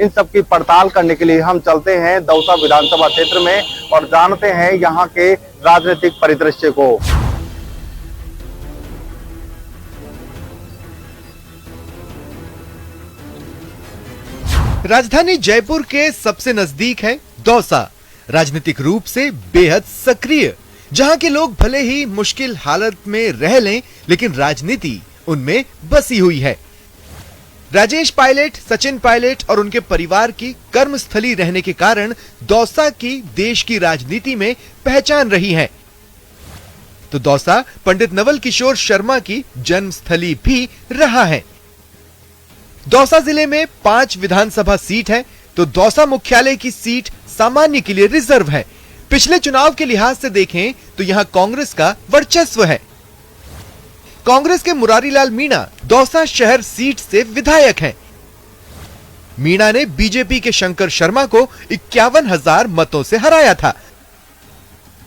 इन सब की पड़ताल करने के लिए हम चलते हैं दौसा विधानसभा क्षेत्र में और जानते हैं यहाँ के राजनीतिक परिदृश्य को। राजधानी जयपुर के सबसे नजदीक है दौसा, राजनीतिक रूप से बेहद सक्रिय, जहां के लोग भले ही मुश्किल हालत में रह लें, लेकिन राजनीति उनमें बसी हुई है। राजेश पायलट, सचिन पायलट और उनके परिवार की कर्मस्थली रहने के कारण दौसा की देश की राजनीति में पहचान रही है। तो दौसा पंडित नवल किशोर शर्मा की जन्मस्थली भी रहा है। दौसा जिले में 5 विधानसभा सीट है, तो दौसा मुख्यालय की सीट सामान्य के लिए रिजर्व है। पिछले चुनाव के लिहाज से देखें तो यहां कांग्रेस का वर्चस्व है। कांग्रेस के मुरारीलाल मीणा दौसा शहर सीट से विधायक हैं। मीणा ने बीजेपी के शंकर शर्मा को 51,000 मतों से हराया था।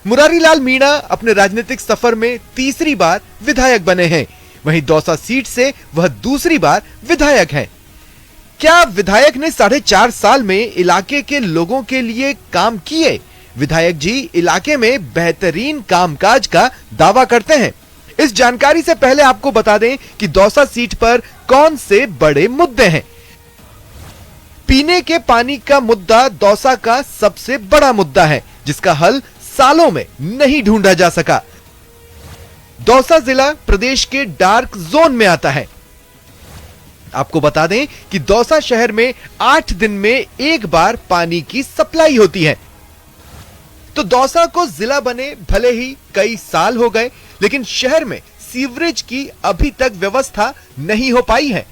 मुरारीलाल मीणा अपने राजनीतिक सफर में तीसरी बार विधायक बने हैं, वहीं दौसा सीट से वह दूसरी बार विधायक हैं। क्या विधायक ने 4.5 साल में इलाके के लोगों के लिए काम किए? विधायक जी इलाके में बेहतरीन कामकाज का दावा करते हैं। इस जानकारी से पहले आपको बता दें कि दौसा सीट पर कौन से बड़े मुद्दे हैं। पीने के पानी का मुद्दा दौसा का सबसे बड़ा मुद्दा है, जिसका हल सालों में नहीं ढूंढा जा सका। दौसा जिला प्रदेश के डार्क जोन में आता है। आपको बता दें कि दौसा शहर में 8 दिन में एक बार पानी की सप्लाई होती है। तो दौसा को जिला बने भले ही कई साल हो गए, लेकिन शहर में सीवरेज की अभी तक व्यवस्था नहीं हो पाई है।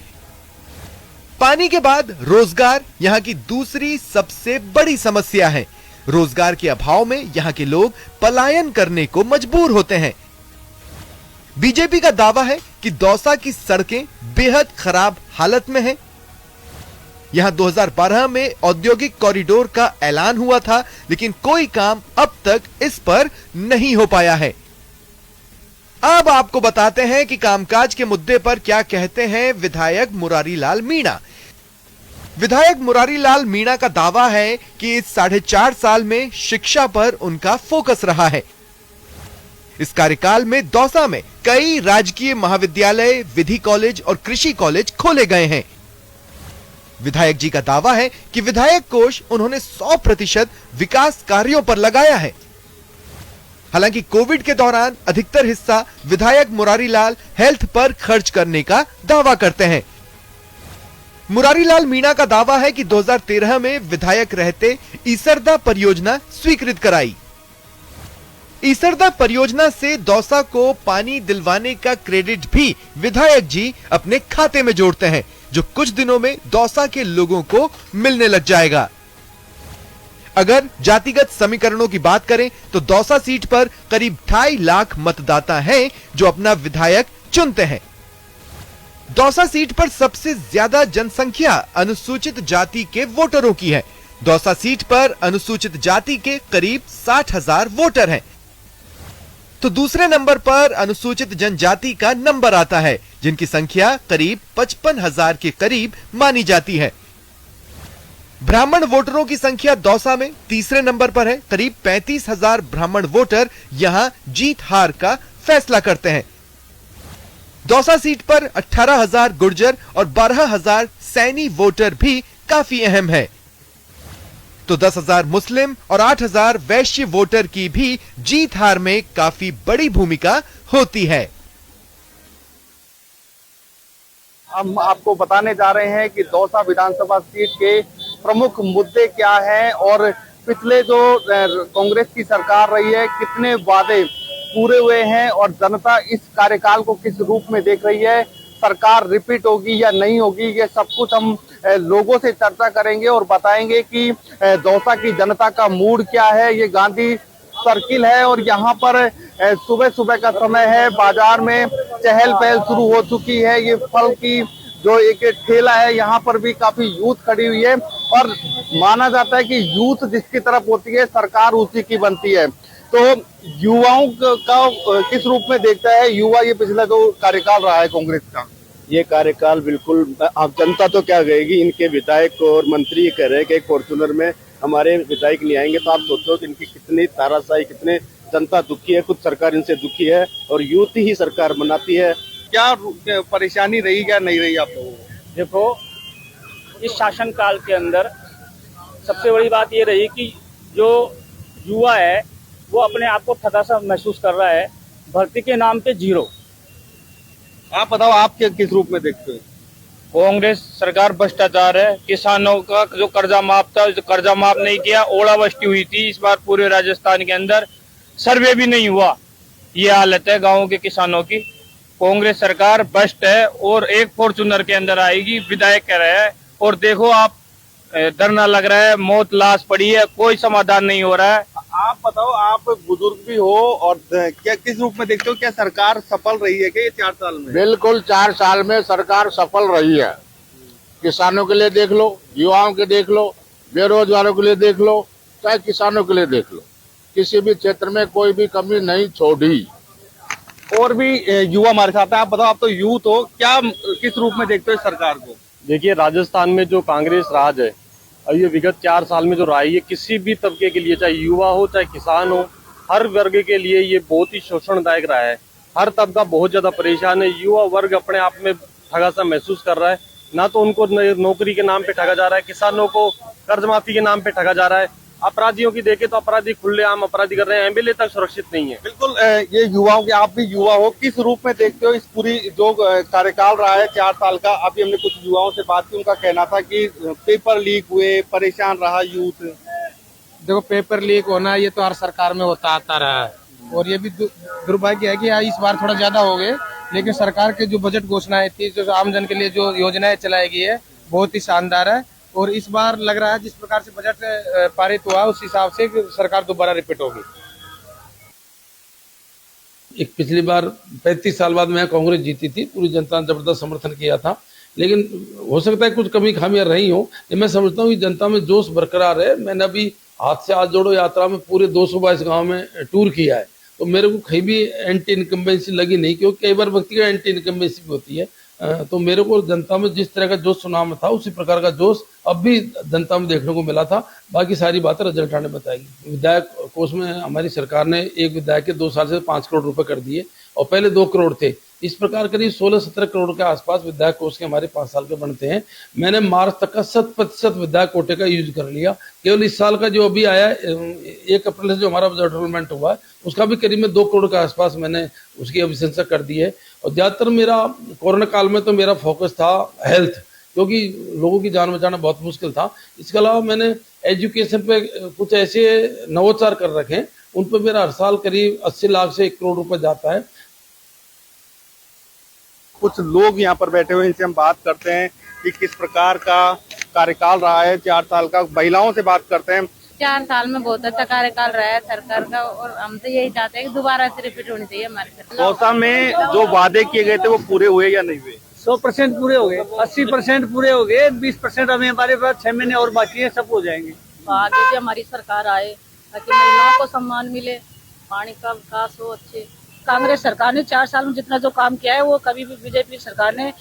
पानी के बाद रोजगार यहां की दूसरी सबसे बड़ी समस्या है। रोजगार के अभाव में यहां के लोग पलायन करने को मजबूर होते हैं। बीजेपी का दावा है कि दौसा की सड़कें बेहद खराब हालत में हैं। यहां 2012 में औद्योगिक कॉरिडोर का ऐलान हुआ था, लेकिन कोई काम अब तक इस पर नहीं हो पाया है। अब आपको बताते हैं कि कामकाज के मुद्दे पर क्या कहते हैं विधायक मुरारीलाल मीणा। विधायक मुरारीलाल मीणा का दावा है कि इस 4.5 साल में शिक्षा पर उनका फोकस रहा है। इस कार्यकाल में दौसा में कई राजकीय महाविद्यालय, विधि कॉलेज और कृषि कॉलेज खोले गए हैं। विधायक जी का दावा है कि विधायक कोष उन्होंने 100% विकास कार्यों पर लगाया है। हालांकि कोविड के दौरान अधिकतर हिस्सा विधायक मुरारीलाल हेल्थ पर खर्च करने का दावा करते हैं। मुरारीलाल मीणा का दावा है कि 2013 में विधायक रहते ईसरदा परियोजना स्वीकृत कराई। ईसरदा परियोजना से दौसा को पानी दिलवाने का क्रेडिट भी विधायक जी अपने खाते में जोड़ते हैं, जो कुछ दिनों में दौसा के लोगों को मिलने लग जाएगा। अगर जातिगत समीकरणों की बात करें तो दौसा सीट पर करीब 2.5 लाख मतदाता हैं जो अपना विधायक चुनते हैं। दौसा सीट पर सबसे ज्यादा जनसंख्या अनुसूचित जाति के वोटरों की है। दौसा सीट पर अनुसूचित जाति के करीब 60,000 वोटर हैं। तो दूसरे नंबर पर अनुसूचित जनजाति का नंबर आता है, जिनकी संख्या करीब 55,000 के करीब मानी जाती है। ब्राह्मण वोटरों की संख्या दौसा में तीसरे नंबर पर है। करीब 35,000 ब्राह्मण वोटर यहां जीत हार का फैसला करते हैं। दौसा सीट पर 18,000 गुर्जर और 12,000 सैनी वोटर भी काफी अहम है। तो 10,000 मुस्लिम और 8,000 वैश्य वोटर की भी जीत हार में काफी बड़ी भूमिका होती है। हम आपको बताने जा रहे हैं कि दौसा विधानसभा सीट के प्रमुख मुद्दे क्या हैं और पिछले जो कांग्रेस की सरकार रही है कितने वादे पूरे हुए हैं और जनता इस कार्यकाल को किस रूप में देख रही है, सरकार रिपीट होगी या नहीं होगी, ये सब कुछ हम लोगों से चर्चा करेंगे और बताएंगे कि दौसा की जनता का मूड क्या है। ये गांधी सर्किल है और यहाँ पर सुबह सुबह का समय है, बाजार में चहल पहल शुरू हो चुकी है। ये फल की जो एक ठेला है यहाँ पर भी काफी यूथ खड़ी हुई है और माना जाता है कि यूथ जिसकी तरफ होती है सरकार उसी की बनती है। तो युवाओं का किस रूप में देखता है युवा ये पिछला जो कार्यकाल रहा है कांग्रेस का? ये कार्यकाल बिल्कुल, अब जनता तो क्या कहेगी, इनके विधायक और मंत्री कह रहे हैं कि एक फॉर्चूनर में हमारे विधायक नहीं आएंगे, तो आप सोचो कि इनकी कितनी तानाशाही, कितने जनता दुखी है, खुद सरकार इनसे दुखी है और यूथ ही सरकार बनाती है। क्या परेशानी रही क्या नहीं रही आप लोगों को? देखो, इस शासन काल के अंदर सबसे बड़ी बात ये रही कि जो युवा है वो अपने आप को ठगा सा महसूस कर रहा है। भर्ती के नाम पे जीरो। आप बताओ, आप किस रूप में देखते हैं? कांग्रेस सरकार भ्रष्टाचार है। किसानों का जो कर्जा माफ था, जो कर्जा माफ नहीं किया, ओलावृष्टि हुई थी इस बार पूरे राजस्थान के अंदर, सर्वे भी नहीं हुआ। ये हालत है गाँव के किसानों की। कांग्रेस सरकार भ्रष्ट है और एक फॉर्चूनर के अंदर आएगी, विधायक कह रहे हैं। और देखो आप, धरना लग रहा है, मौत लाश पड़ी है, कोई समाधान नहीं हो रहा है। आप बताओ, आप बुजुर्ग भी हो और क्या किस रूप में देखते हो, क्या सरकार सफल रही है क्या ये 4 साल में? बिल्कुल 4 साल में सरकार सफल रही है। किसानों के लिए देख लो, युवाओं के देख लो, बेरोजगारों के लिए देख लो, चाहे किसानों के लिए देख लो, किसी भी क्षेत्र में कोई भी कमी नहीं छोड़ी। और भी युवा हमारे साथ है। आप बताओ, आप तो यूथ हो, क्या किस रूप में देखते हो इस सरकार को? देखिए, राजस्थान में जो कांग्रेस राज है और ये विगत 4 साल में जो रहा है, ये किसी भी तबके के लिए, चाहे युवा हो चाहे किसान हो, हर वर्ग के लिए ये बहुत ही शोषणदायक रहा है। हर तबका बहुत ज्यादा परेशान है। युवा वर्ग अपने आप में ठगा सा महसूस कर रहा है। ना तो उनको नौकरी के नाम पे ठगा जा रहा है, किसानों को कर्ज माफी के नाम पे ठगा जा रहा है। अपराधियों की देखे तो अपराधी खुलेआम अपराधी कर रहे हैं, एमएलए तक सुरक्षित नहीं है। बिल्कुल, ये युवाओं के, आप भी युवा हो, किस रूप में देखते हो इस पूरी जो कार्यकाल रहा है 4 साल का? अभी हमने कुछ युवाओं से बात की, उनका कहना था कि पेपर लीक हुए, परेशान रहा यूथ। देखो, पेपर लीक होना ये तो हर सरकार में होता आता रहा है और ये भी दुर्भाग्य है कि इस बार थोड़ा ज्यादा हो गए। लेकिन सरकार के जो बजट घोषणाएं थी, जो आम जन के लिए जो योजनाएं चलाई गई है, बहुत ही शानदार है। और इस बार लग रहा है जिस प्रकार से बजट पारित हुआ उस हिसाब से सरकार दोबारा रिपीट होगी। एक पिछली बार 35 साल बाद में कांग्रेस जीती थी, पूरी जनता ने जबरदस्त समर्थन किया था। लेकिन हो सकता है कुछ कमी खामियां रही हो। मैं समझता हूँ कि जनता में जोश बरकरार है। मैंने अभी हाथ से हाथ जोड़ो यात्रा में पूरे 222 गांव में टूर किया है, तो मेरे को कहीं भी एंटी इनकम्बेंसी लगी नहीं, क्योंकि कई बार व्यक्तिगत एंटी इनकम्बेंसी भी होती है। तो मेरे को जनता में जिस तरह का जोश सुना में था, उसी प्रकार का जोश अब भी जनता में देखने को मिला था। बाकी सारी बातें रिजल्ट आने बताएगी। विधायक कोष में हमारी सरकार ने एक विधायक के 2 साल से 5 करोड़ रुपए कर दिए और पहले 2 करोड़ थे। इस प्रकार करीब 16-17 करोड़ के आसपास विधायक कोष के हमारे 5 साल के बनते हैं। मैंने मार्च तक का 100% विधायक कोटे का यूज कर लिया। केवल इस साल का जो अभी आया 1 अप्रैल से जो हमारा बजट एनरोलमेंट हुआ है, उसका भी करीब में 2 करोड़ के आसपास मैंने उसकी अभिशंसा कर दी है। और ज्यादातर मेरा कोरोना काल में तो मेरा फोकस था हेल्थ, क्योंकि लोगों की जान बचाना बहुत मुश्किल था। इसके अलावा मैंने एजुकेशन पे कुछ ऐसे नवोचार कर रखे हैं, उन पर मेरा हर साल करीब 80 लाख से 1 करोड़ रुपए जाता है। कुछ लोग यहाँ पर बैठे हुए, इनसे हम बात करते हैं कि किस प्रकार का कार्यकाल रहा है 4 साल का। महिलाओं से बात करते हैं। 4 साल में बहुत अच्छा कार्यकाल रहा है सरकार का और हम तो यही चाहते हैं कि दोबारा से रिपीट होनी चाहिए हमारी सरकार। दौसा में जो वादे किए गए थे वो पूरे हुए या नहीं हुए? 100% पूरे हो गए, 80% पूरे हो गए, 20% अभी हमारे पास 6 महीने और बाकी है, सब हो जाएंगे। आगे भी हमारी सरकार आए ताकि महिलाओं को सम्मान मिले, पानी का विकास हो अच्छे। कांग्रेस सरकार ने 4 साल में जितना जो काम किया है वो कभी भी बीजेपी सरकार ने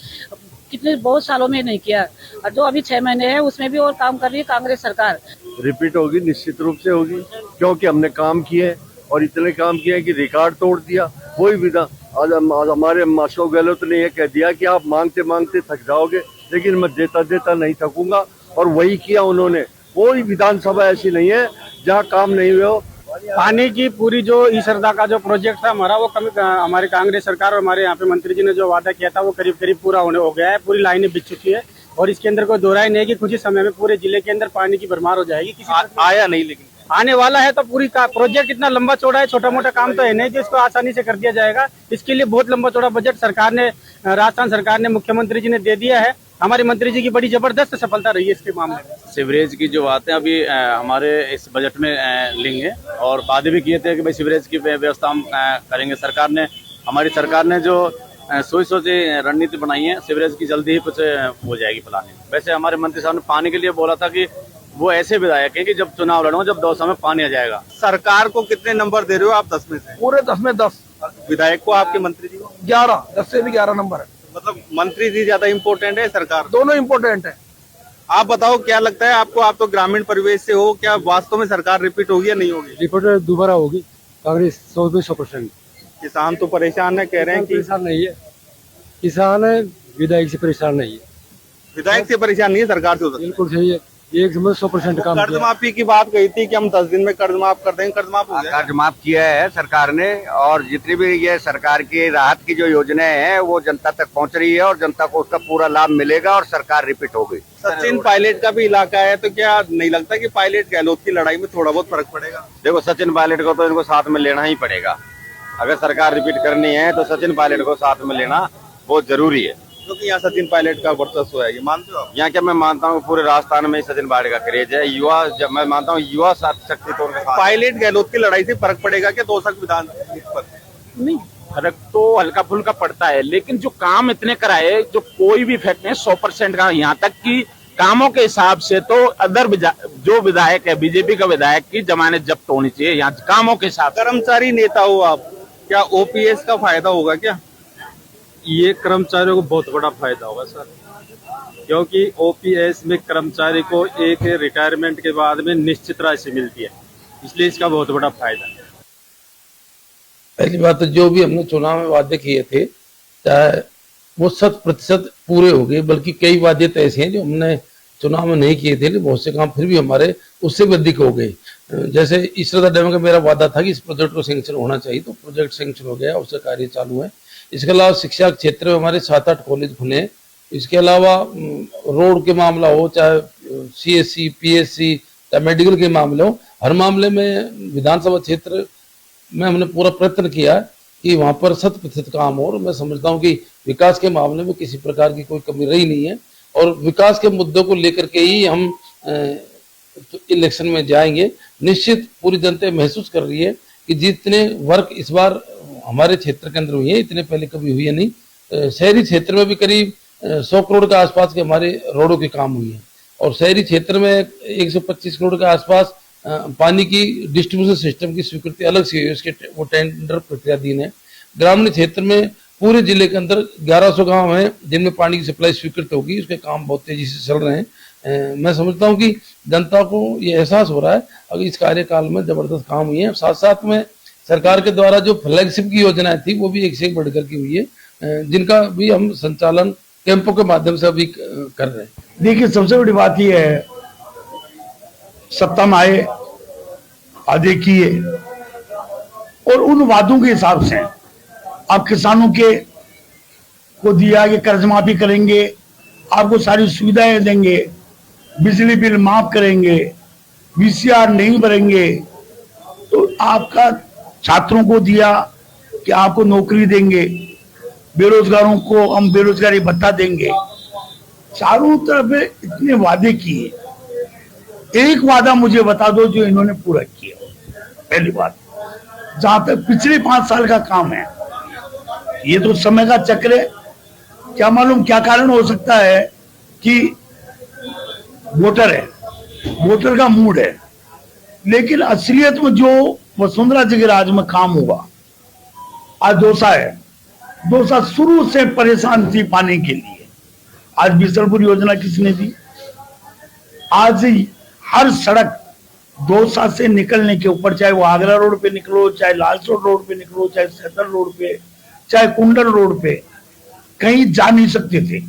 कितने बहुत सालों में नहीं किया। और जो अभी 6 महीने है उसमें भी और काम कर रही है कांग्रेस सरकार। रिपीट होगी, निश्चित रूप से होगी, क्योंकि हमने काम किए और इतने काम किए कि रिकॉर्ड तोड़ दिया। कोई विधान, आज हमारे अशोक गहलोत ने यह कह दिया कि आप मांगते मांगते थक जाओगे, लेकिन मैं देता देता नहीं थकूंगा, और वही किया उन्होंने। कोई विधानसभा ऐसी नहीं है जहाँ काम नहीं हुए हो। पानी की पूरी जो ईसरदा का जो प्रोजेक्ट था हमारा, वो हमारी कांग्रेस सरकार और हमारे यहाँ पे मंत्री जी ने जो वादा किया था वो करीब करीब पूरा होने हो गया है। पूरी लाइनें बिछ चुकी है और इसके अंदर कोई दोहराई नहीं है कि कुछ ही समय में पूरे जिले के अंदर पानी की भरमार हो जाएगी। आया नहीं, लेकिन आने वाला है। तो पूरी प्रोजेक्ट इतना लंबा चौड़ा है, छोटा मोटा काम तो है नहीं जो इसको आसानी से कर दिया जाएगा। इसके लिए बहुत लंबा चौड़ा बजट सरकार ने, राजस्थान सरकार ने, मुख्यमंत्री जी ने दे दिया है। हमारे मंत्री जी की बड़ी जबरदस्त सफलता रही है इसके मामले में। सीवरेज की जो बातें अभी हमारे इस बजट में लेंगे और वादे भी किए थे कि भाई सीवरेज की व्यवस्था हम करेंगे। हमारी सरकार ने जो सोची रणनीति बनाई है, सीवरेज की जल्दी ही कुछ हो जाएगी प्लानिंग। वैसे हमारे मंत्री साहब ने पानी के लिए बोला था कि वो ऐसे विधायक हैं कि जब चुनाव लड़ो जब दौसा में पानी आ जाएगा। सरकार को कितने नंबर दे रहे हो आप 10 में से? पूरे 10 में 10। विधायक को, आपके मंत्री जी को? 11, 10 से भी 11 नंबर है। मतलब मंत्री जी ज्यादा इम्पोर्टेंट है सरकार? दोनों इम्पोर्टेंट है। आप बताओ क्या लगता है आपको, आप तो ग्रामीण परिवेश से हो, क्या वास्तव में सरकार रिपीट होगी या नहीं होगी? रिपोर्ट दोबारा होगी कांग्रेस 100%। किसान तो परेशान है, कह रहे हैं कि परेशान नहीं है किसान, विधायक से परेशान नहीं है। विधायक से परेशान नहीं है, सरकार से हो सकता है। बिल्कुल सही है, एक 100% काम कर्ज किया। माफी की बात कही थी कि हम 10 दिन में कर्ज माफ कर देंगे, कर्ज माफ हो गया? कर्ज माफ किया है सरकार ने, और जितनी भी ये सरकार की राहत की जो योजनाएं हैं वो जनता तक पहुंच रही है और जनता को उसका पूरा लाभ मिलेगा और सरकार रिपीट हो गई। सचिन पायलट का भी इलाका है, तो क्या नहीं लगता कि पायलट गहलोत की लड़ाई में थोड़ा बहुत फर्क पड़ेगा? देखो, सचिन पायलट को तो इनको साथ में लेना ही पड़ेगा। अगर सरकार रिपीट करनी है तो सचिन पायलट को साथ में लेना बहुत जरूरी है, क्योंकि यहाँ सचिन पायलट का वर्चस्व है, ये मानते हो आप? यहाँ क्या मैं मानता हूँ पूरे राजस्थान में सचिन पायलट का क्रेज है। युवा, जब मैं मानता हूँ युवा शक्ति तो उनके साथ। पायलट गहलोत की लड़ाई से फर्क पड़ेगा क्या दौसा विधान पर? नहीं, फर्क तो हल्का फुल्का पड़ता है, लेकिन जो काम इतने कराए, जो कोई भी फैक्ट नहीं, 100% का, यहाँ तक कि कामों के हिसाब से तो अदर जो विधायक है, बीजेपी का विधायक की जमानत जब्त होनी चाहिए यहाँ कामों के हिसाब से। कर्मचारी नेता हो आप, क्या ओपीएस का फायदा होगा क्या? ये कर्मचारियों को बहुत बड़ा फायदा होगा सर, क्योंकि ओपीएस में कर्मचारी को एक रिटायरमेंट के बाद में निश्चित राशि मिलती है, इसलिए इसका बहुत बड़ा फायदा है। पहली बात तो जो भी हमने चुनाव में वादे किए थे, चाहे वो 100% पूरे हो गए, बल्कि कई वादे तो ऐसे हैं जो हमने चुनाव में नहीं किए थे, बहुत से काम फिर भी हमारे उससे भी अधिक हो गए। जैसे इसरदा डैम का मेरा वादा था कि इस प्रोजेक्ट को सैंक्शन होना चाहिए, तो प्रोजेक्ट सैंक्शन हो गया, उसका कार्य चालू है। इसके अलावा शिक्षा क्षेत्र में हमारे 7-8 कॉलेज खुले। इसके अलावा रोड के मामला हो, चाहे सीएससी, पीएससी, चाहे मेडिकल के मामले हो, हर मामले में विधानसभा क्षेत्र में हमने पूरा प्रयत्न किया कि वहां पर 100% काम हो। और मैं समझता हूँ कि विकास के मामले में किसी प्रकार की कोई कमी रही नहीं है, और विकास के मुद्दों को लेकर के ही हम इलेक्शन में जाएंगे। निश्चित पूरी जनता महसूस कर रही है कि जितने वर्क इस बार हमारे क्षेत्र के अंदर हुई है, इतने पहले कभी हुई है नहीं। शहरी क्षेत्र में भी करीब 100 करोड़ के आसपास के हमारे रोडों के काम हुई है, और शहरी क्षेत्र में 125 करोड़ के आसपास पानी की डिस्ट्रीब्यूशन सिस्टम की स्वीकृति अलग से हुई है, उसके वो टेंडर प्रक्रियाधीन है। ग्रामीण क्षेत्र में पूरे जिले के अंदर 1100 गांव हैं जिनमें पानी की सप्लाई स्वीकृत होगी, उसके काम बहुत तेजी से चल रहे हैं। मैं समझता हूं कि जनता को ये एहसास हो रहा है अगर इस कार्यकाल में जबरदस्त काम हुई है। साथ साथ में सरकार के द्वारा जो फ्लैगशिप की योजनाएं थी वो भी एक से एक बढ़कर की हुई है, जिनका भी हम संचालन कैंपों के माध्यम से अभी कर रहे हैं। देखिए, सबसे बड़ी बात यह है, सत्ता में आए, वादे किए, और उन वादों के हिसाब से आप किसानों के को दिया कि कर्ज माफी करेंगे, आपको सारी सुविधाएं देंगे, बिजली बिल माफ करेंगे, वीसीआर नहीं भरेंगे, तो आपका छात्रों को दिया कि आपको नौकरी देंगे, बेरोजगारों को हम बेरोजगारी भत्ता देंगे। चारों तरफ इतने वादे किए, एक वादा मुझे बता दो जो इन्होंने पूरा किया। पहली बात, जहां तक पिछले 5 साल का काम है, ये तो समय का चक्र है। क्या मालूम क्या कारण हो सकता है कि वोटर है, वोटर का मूड है, लेकिन असलियत में जो वसुंधरा जी के राज में काम हुआ, आज दौसा है। दौसा शुरू से परेशान थी पानी के लिए, आज बिसलपुर योजना किसने दी? आज हर सड़क दौसा से निकलने के ऊपर, चाहे वो आगरा रोड पे निकलो, चाहे लालसोट रोड पे निकलो, चाहे सैदर रोड पे, चाहे कुंडल रोड पे, कहीं जा नहीं सकते थे।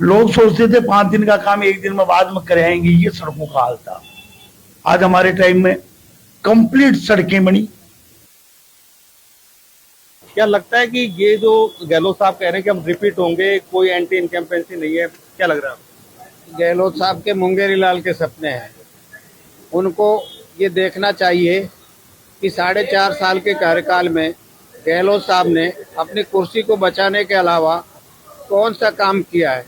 लोग सोचते थे 5 दिन का काम 1 दिन में बाद में कर आएंगे, ये सड़कों का हाल था। आज हमारे टाइम में कंप्लीट सड़कें बनी। क्या लगता है कि ये जो गहलोत साहब कह रहे हैं कि हम रिपीट होंगे, कोई एंटी इनकम्पेंसी नहीं है, क्या लग रहा है? गहलोत साहब के मुंगेरी लाल के सपने हैं। उनको ये देखना चाहिए कि 4.5 साल के कार्यकाल में गहलोत साहब ने अपनी कुर्सी को बचाने के अलावा कौन सा काम किया है।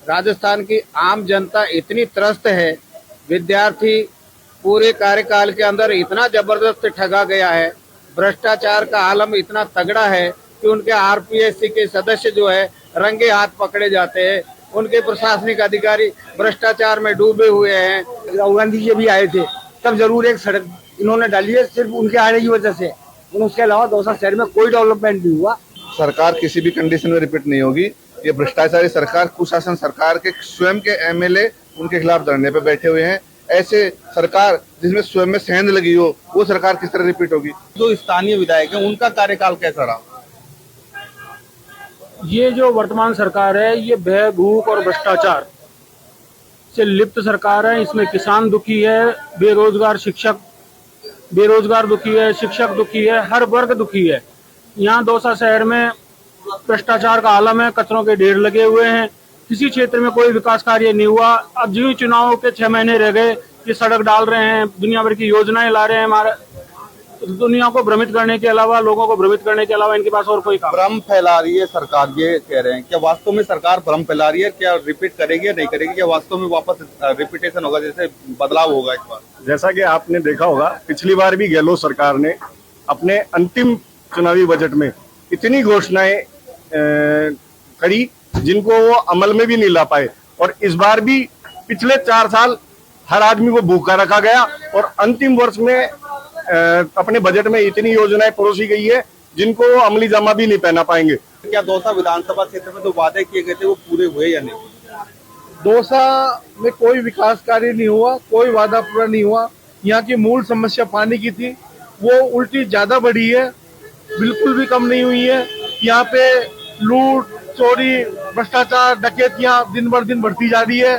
राजस्थान की आम जनता इतनी त्रस्त है, विद्यार्थी पूरे कार्यकाल के अंदर इतना जबरदस्त ठगा गया है, भ्रष्टाचार का आलम इतना तगड़ा है कि उनके आरपीएससी के सदस्य जो है रंगे हाथ पकड़े जाते हैं, उनके प्रशासनिक अधिकारी भ्रष्टाचार में डूबे हुए हैं। राहुल गांधी जी भी आए थे, तब जरूर एक सड़क इन्होंने डाली है, सिर्फ उनके आने की वजह से। उसके अलावा दौसा शहर में कोई डेवलपमेंट नहीं हुआ। सरकार किसी भी कंडीशन में रिपीट नहीं होगी। ये भ्रष्टाचारी सरकार, कुशासन सरकार के स्वयं के एमएलए उनके खिलाफ धरने पे बैठे हुए हैं। ऐसे सरकार जिसमें स्वयं में सेंध लगी हो, वो सरकार किस तरह रिपीट होगी? जो स्थानीय विधायक है उनका कार्यकाल कैसा रहा? ये जो वर्तमान सरकार है ये भय, भूख और भ्रष्टाचार से लिप्त सरकार है। इसमें किसान दुखी है, बेरोजगार दुखी है, शिक्षक दुखी है, हर वर्ग दुखी है। यहाँ दौसा शहर में भ्रष्टाचार का आलम है, कचरों के ढेर लगे हुए हैं, किसी क्षेत्र में कोई विकास कार्य नहीं हुआ। अब जो चुनाव के 6 महीने रह गए, ये सड़क डाल रहे हैं, दुनिया भर की योजनाएं ला रहे हैं, हमारे दुनिया को भ्रमित करने के अलावा, लोगों को भ्रमित करने के अलावा इनके पास और कोई काम। भ्रम फैला रही है सरकार, ये कह रहे हैं। क्या वास्तव में सरकार भ्रम फैला रही है? क्या रिपीट करेगी या नहीं करेगी? क्या वास्तव में वापस रिपीटेशन होगा, जैसे बदलाव होगा इस बार? जैसा कि आपने देखा होगा, पिछली बार भी गहलोत सरकार ने अपने अंतिम चुनावी बजट में इतनी घोषणाएं करी जिनको वो अमल में भी नहीं ला पाए। और इस बार भी पिछले 4 साल हर आदमी को भूखा रखा गया और अंतिम वर्ष में अपने बजट में इतनी योजनाएं परोसी गई है जिनको अमली जामा भी नहीं पहना पाएंगे। क्या दौसा विधानसभा क्षेत्र में जो वादे किए गए थे वो पूरे हुए या नहीं? दौसा में कोई विकास कार्य नहीं हुआ, कोई वादा पूरा नहीं हुआ। यहाँ की मूल समस्या पानी की थी, वो उल्टी ज्यादा बढ़ी है, बिल्कुल भी कम नहीं हुई है। यहाँ पे लूट, चोरी, भ्रष्टाचार, डकैतियां दिन भर दिन बढ़ती जा रही है।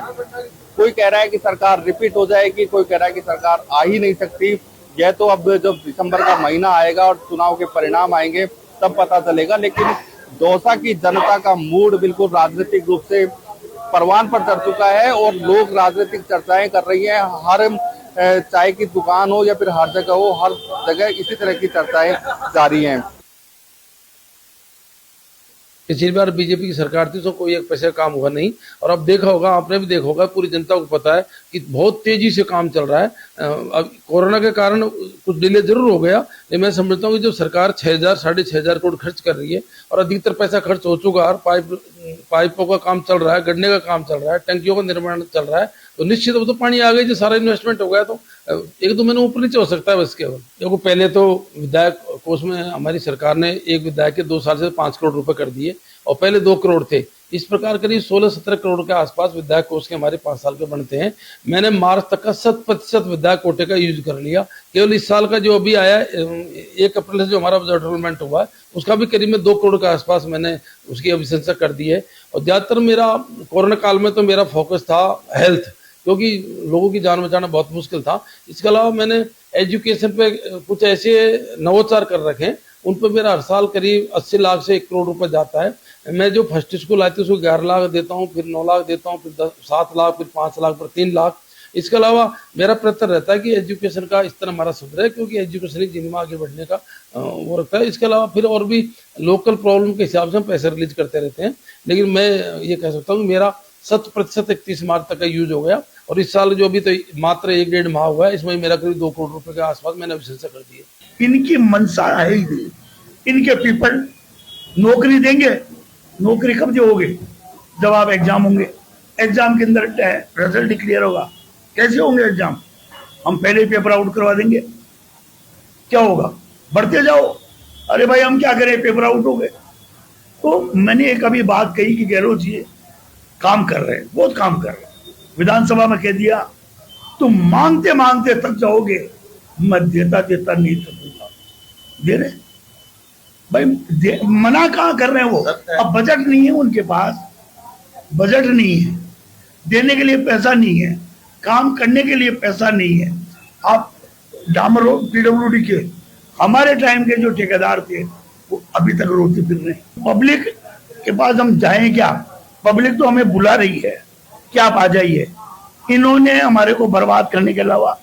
कोई कह रहा है कि सरकार रिपीट हो जाएगी, कोई कह रहा है कि सरकार आ ही नहीं सकती। यह तो अब जब दिसंबर का महीना आएगा और चुनाव के परिणाम आएंगे तब पता चलेगा। लेकिन दौसा की जनता का मूड बिल्कुल राजनीतिक रूप से परवान पर चढ़ चुका है और लोग राजनीतिक चर्चाएं कर रही हैं। हर चाय की दुकान हो या फिर हर जगह हो, हर जगह इसी तरह की चर्चाएं जारी हैं। पिछली बार बीजेपी की सरकार थी तो कोई एक पैसे का काम हुआ नहीं, और अब देखा होगा, आपने भी देखा होगा, पूरी जनता को पता है कि बहुत तेजी से काम चल रहा है। अब कोरोना के कारण कुछ डिले जरूर हो गया, लेकिन मैं समझता हूँ कि जो सरकार 6,000 साढ़े 6,000 करोड़ खर्च कर रही है और अधिकतर पैसा खर्च हो चुका है, पाइपों का काम चल रहा है, गड्ढे का काम चल रहा है, टंकियों का निर्माण चल रहा है, तो निश्चित वो तो पानी आ गई, जो सारा इन्वेस्टमेंट हो गया तो 1-2 महीने ऊपर नीचे हो सकता है बस केवल। देखो, पहले तो विधायक कोष में हमारी सरकार ने एक विधायक के 2 साल से 5 करोड़ रुपए कर दिए और पहले 2 करोड़ थे। इस प्रकार करीब 16-17 करोड़ के आसपास विधायक कोष के हमारे 5 साल के बनते हैं। मैंने मार्च तक का 100% विधायक कोटे का यूज कर लिया। केवल इस साल का जो अभी आया 1 अप्रैल से जो हमारा बजट अमेंडमेंट हुआ है उसका भी करीब में 2 करोड़ के आसपास मैंने उसकी अभिशंसा कर दी है। और ज्यादातर मेरा कोरोना काल में तो मेरा फोकस था हेल्थ, क्योंकि लोगों की जान बचाना बहुत मुश्किल था। इसके अलावा मैंने एजुकेशन पे कुछ ऐसे नवाचार कर रखे हैं, उन पर मेरा हर साल करीब 80 लाख से 1 करोड़ रुपए जाता है। मैं जो फर्स्ट स्कूल आती हूँ उसको 11 लाख देता हूँ, फिर 9 लाख देता हूँ, फिर 7 लाख, फिर 5 लाख, फिर 3 लाख। इसके अलावा मेरा प्रयत्न रहता है कि एजुकेशन का इस तरह हमारा सुधरे, क्योंकि एजुकेशन ही जिंदगी में आगे बढ़ने का वो रखता है। इसके अलावा फिर और भी लोकल प्रॉब्लम के हिसाब से हम पैसे रिलीज करते रहते हैं। लेकिन मैं ये कह सकता हूँ मेरा 100% 31 मार्च तक का यूज हो गया, और इस साल जो अभी तो मात्र 1-1.5 माह हुआ है, इसमें मेरा करीब 2 करोड़ रुपए के आसपास मैंने अभिशंसा कर दी है। इनकी मंशा है ही नहीं। इनके पीपल नौकरी देंगे, नौकरी कब दोगे? जब आप एग्जाम होंगे, एग्जाम के अंदर रिजल्ट डिक्लेयर होगा, कैसे होंगे एग्जाम? हम पहले पेपर आउट करवा देंगे, क्या होगा? बढ़ते जाओ, अरे भाई हम क्या करें, पेपर आउट हो गए। तो मैंने एक अभी बात कही कि गहलोत जी काम कर रहे हैं, बहुत काम कर रहे हैं। विधानसभा में कह दिया तुम मांगते मांगते थक जाओगे, मैं देता देता नहीं थकूंगा। दे रहे भाई, मना कहाँ कर रहे हैं वो? अब बजट नहीं है उनके पास, बजट नहीं है, देने के लिए पैसा नहीं है, काम करने के लिए पैसा नहीं है। आप डामर रोड PWD के हमारे टाइम के जो ठेकेदार थे वो अभी तक रोते फिर रहे। पब्लिक के पास हम जाएं क्या? पब्लिक तो हमें बुला रही है कि आप आ जाइए। इन्होंने हमारे को बर्बाद करने के अलावा,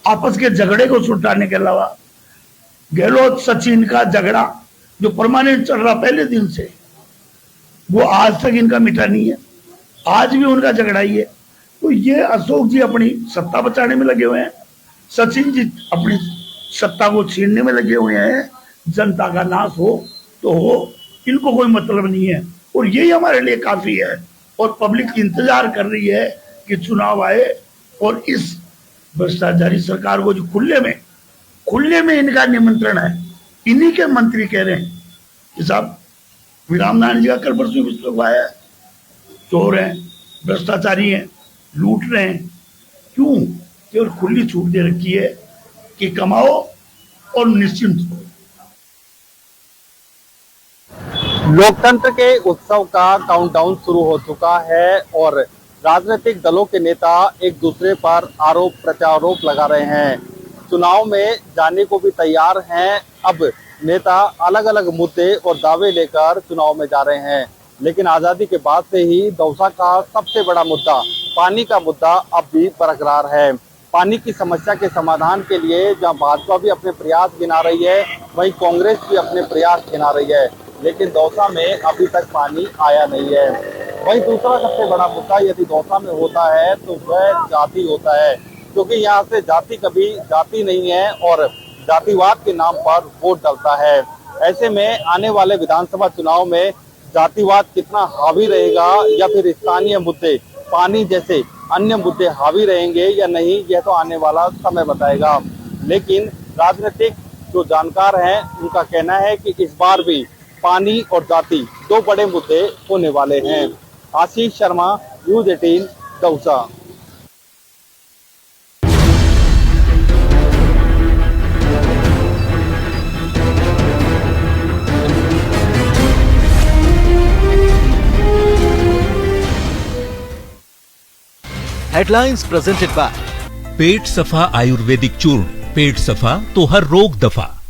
आपस के झगड़े को सुलटाने के अलावा, गहलोत सचिन का झगड़ा जो परमानेंट चल रहा पहले दिन से, वो आज तक इनका मिटा नहीं है, आज भी उनका झगड़ा ही है। तो ये अशोक जी अपनी सत्ता बचाने में लगे हुए हैं, सचिन जी अपनी सत्ता को छीनने में लगे हुए हैं। जनता का नाश हो तो हो, इनको कोई मतलब नहीं है, और यही हमारे लिए काफी है। और पब्लिक इंतजार कर रही है कि चुनाव आए और इस भ्रष्टाचारी सरकार को जो खुले में इनका निमंत्रण है। इन्हीं के मंत्री कह रहे हैं कि साहब रामनारायण जी का कल परसों विश्व आया है, चोर हैं, भ्रष्टाचारी हैं, लूट रहे हैं। क्यों? केवल खुली छूट दे रखी है कि कमाओ और निश्चिंत हो। लोकतंत्र के उत्सव का काउंटडाउन शुरू हो चुका है और राजनीतिक दलों के नेता एक दूसरे पर आरोप प्रत्यारोप लगा रहे हैं। चुनाव में जाने को भी तैयार हैं। अब नेता अलग अलग मुद्दे और दावे लेकर चुनाव में जा रहे हैं, लेकिन आजादी के बाद से ही दौसा का सबसे बड़ा मुद्दा पानी का मुद्दा अब भी बरकरार है। पानी की समस्या के समाधान के लिए जहां भाजपा भी अपने प्रयास गिना रही है, वहीं कांग्रेस भी अपने प्रयास गिना रही है, लेकिन दौसा में अभी तक पानी आया नहीं है। वहीं दूसरा सबसे बड़ा मुद्दा यदि दौसा में होता है तो वह जाति होता है, क्योंकि यहाँ से जाति कभी जाति नहीं है और जातिवाद के नाम पर वोट डलता है। ऐसे में आने वाले विधानसभा चुनाव में जातिवाद कितना हावी रहेगा या फिर स्थानीय मुद्दे पानी जैसे अन्य मुद्दे हावी रहेंगे या नहीं, यह तो आने वाला समय बताएगा। लेकिन राजनीतिक जो जानकार हैं उनका कहना है कि इस बार भी पानी और जाति दो बड़े मुद्दे होने वाले हैं। Ashish Sharma, news 18, Dausa. Headlines presented by Pet Safa Ayurvedic चूर्ण, पेट सफा तो हर रोग दफा।